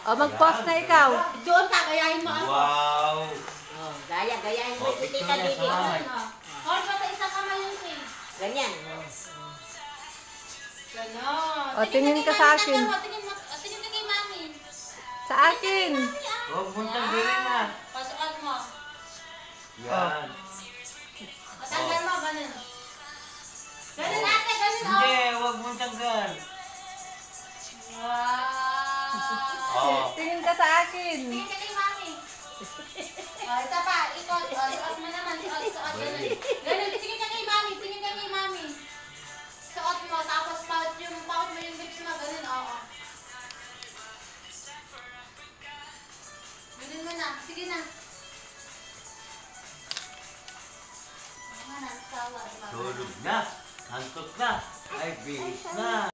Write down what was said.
O, mag-post na ikaw. Doon ka, gayahin mo ako. Wow! Oh, gayahin mo. Oh, Tita picture niya Didi. sa kamay. Or pa sa isang kamay yun eh. Ganyan. Ganon. O, tingin ka sa akin. Tingin ka kay mami. Sa akin. Huwag mong tanggalin na. Pasukat mo. Yan. Matanggal mo, ganun. Ganun ate, ganun oh. Hindi, huwag mong tanggal. Wow. Oh. Tingin ka sa akin. Tingin ka kay mami. Isa pa, ikot. Suot mo naman, suot ganun. Ganun, tingin ka kay mami, Suot mo, tapos pout mo yung lips mo, ganun, oo. Ganun mo na, sige na. Tulog na. Antok na. Ay, bihis na.